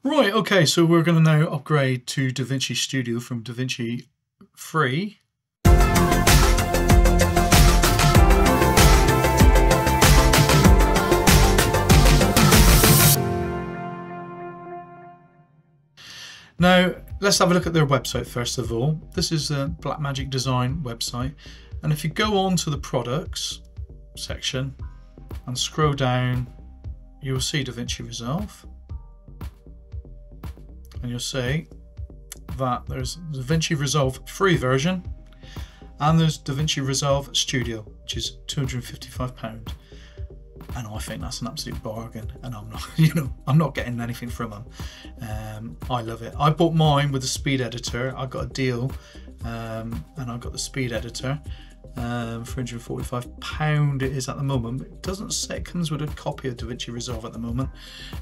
Right, okay, so we're going to now upgrade to Davinci Studio from Davinci Free. Now, let's have a look at their website first of all. This is the Blackmagic Design website, and if you go on to the products section and scroll down, you will see Davinci Resolve. And you'll see that there's Davinci Resolve free version and there's Davinci Resolve Studio, which is £255. And I think that's an absolute bargain, and I'm not, I'm not getting anything from them. I love it. I bought mine with the speed editor. I got a deal, and I got the speed editor. £345 it is at the moment. It doesn't say it comes with a copy of Davinci Resolve at the moment,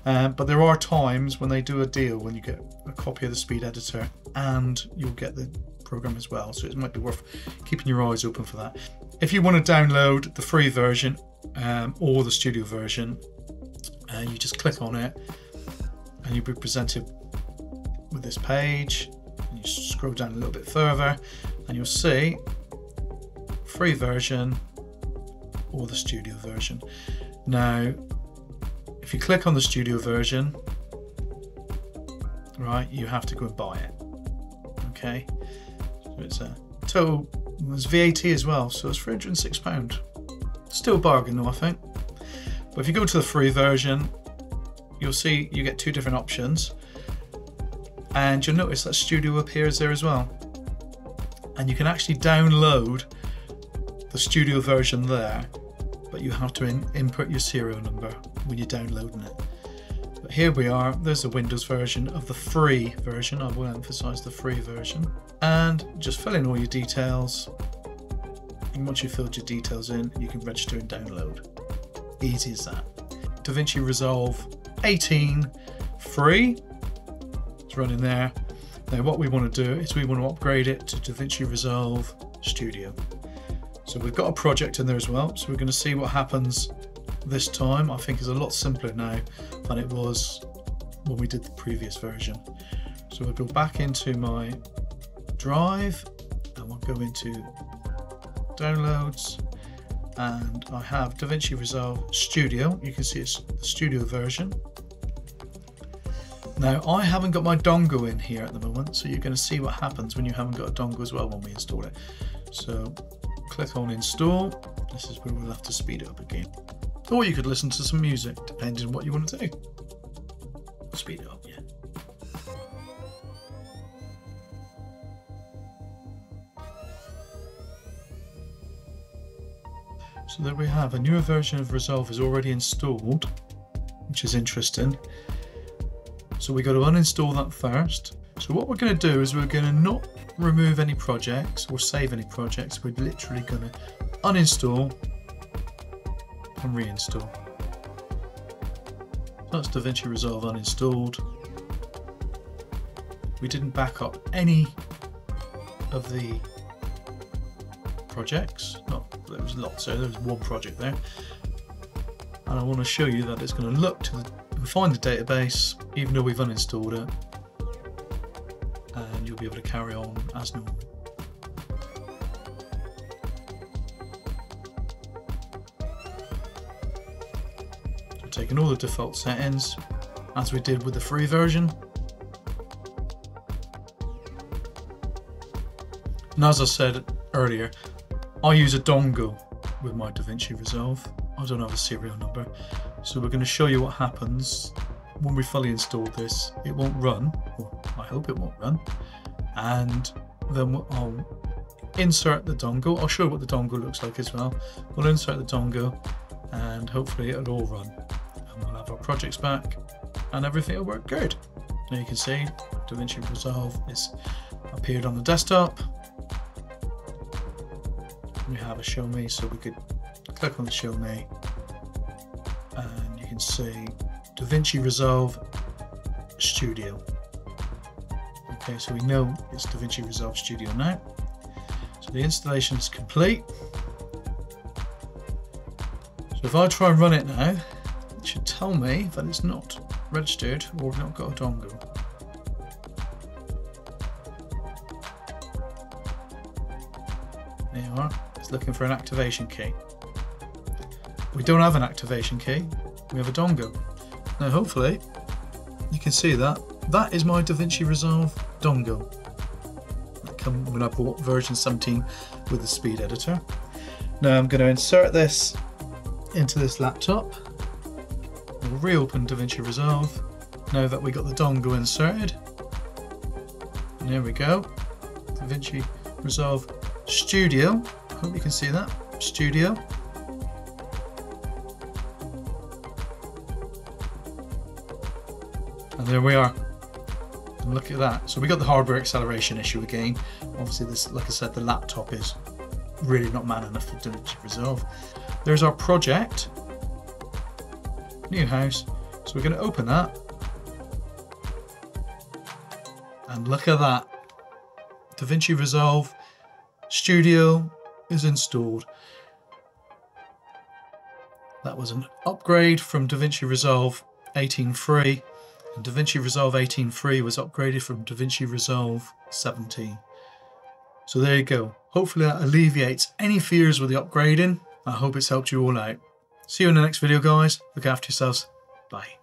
but there are times when they do a deal when you get a copy of the speed editor and you'll get the program as well, so it might be worth keeping your eyes open for that. If you want to download the free version or the studio version, you just click on it and you'll be presented with this page, and you scroll down a little bit further and you'll see free version or the studio version. Now if you click on the studio version, right, you have to go and buy it. Okay, so it's a total, there's VAT as well, so it's £306. Still a bargain though, I think. But if you go to the free version, you'll see you get two different options, and you'll notice that studio appears there as well, and you can actually download the studio version there, but you have to input your serial number when you're downloading it. But here we are, there's the Windows version of the free version. I will emphasize the free version, and just fill in all your details, and once you've filled your details in, you can register and download. Easy as that. Davinci Resolve 18 free, it's running there. Now what we want to do is we want to upgrade it to Davinci Resolve Studio. So we've got a project in there as well, so we're going to see what happens this time. I think it's a lot simpler now than it was when we did the previous version. So we'll go back into my drive and we'll go into downloads, and I have Davinci Resolve Studio. You can see it's the studio version. Now I haven't got my dongle in here at the moment, so you're going to see what happens when you haven't got a dongle as well when we install it. So click on install. This is where we'll have to speed it up again. Or you could listen to some music, depending on what you want to do. Speed it up, yeah. So there we have, a newer version of Resolve is already installed, which is interesting. So we got to uninstall that first. So what we're going to do is we're going to not remove any projects or save any projects. We're literally going to uninstall and reinstall. That's Davinci Resolve uninstalled. We didn't back up any of the projects. There was lots, so there was one project there. And I want to show you that it's going to look to find the database even though we've uninstalled it, and you'll be able to carry on as normal. So taking all the default settings as we did with the free version, and as I said earlier, I use a dongle with my Davinci Resolve. I don't have a serial number, so we're going to show you what happens when we fully install this. It won't run, or I hope it won't run, and then I'll insert the dongle. I'll show you what the dongle looks like as well. We'll insert the dongle and hopefully it'll all run, and we'll have our projects back and everything will work good. Now you can see Davinci Resolve is appeared on the desktop. We have a show me, so we could click on the show me and you can see Davinci Resolve Studio. Okay, so we know it's Davinci Resolve Studio now. So the installation is complete. So if I try and run it now, it should tell me that it's not registered or we've not got a dongle. There you are. It's looking for an activation key. We don't have an activation key. We have a dongle. Now hopefully you can see that. That is my Davinci Resolve dongle. That came when I bought version 17 with the speed editor. Now I'm going to insert this into this laptop. We'll reopen Davinci Resolve now that we got the dongle inserted. And there we go. Davinci Resolve Studio. I hope you can see that. Studio. And there we are. And look at that. So we got the hardware acceleration issue again. Obviously this, like I said, the laptop is really not man enough for Davinci Resolve. There's our project. New house. So we're going to open that. And look at that. Davinci Resolve Studio is installed. That was an upgrade from Davinci Resolve 18.3. And Davinci Resolve 18.3 was upgraded from Davinci Resolve 17. So there you go. Hopefully that alleviates any fears with the upgrading. I hope it's helped you all out. See you in the next video, guys. Look after yourselves. Bye.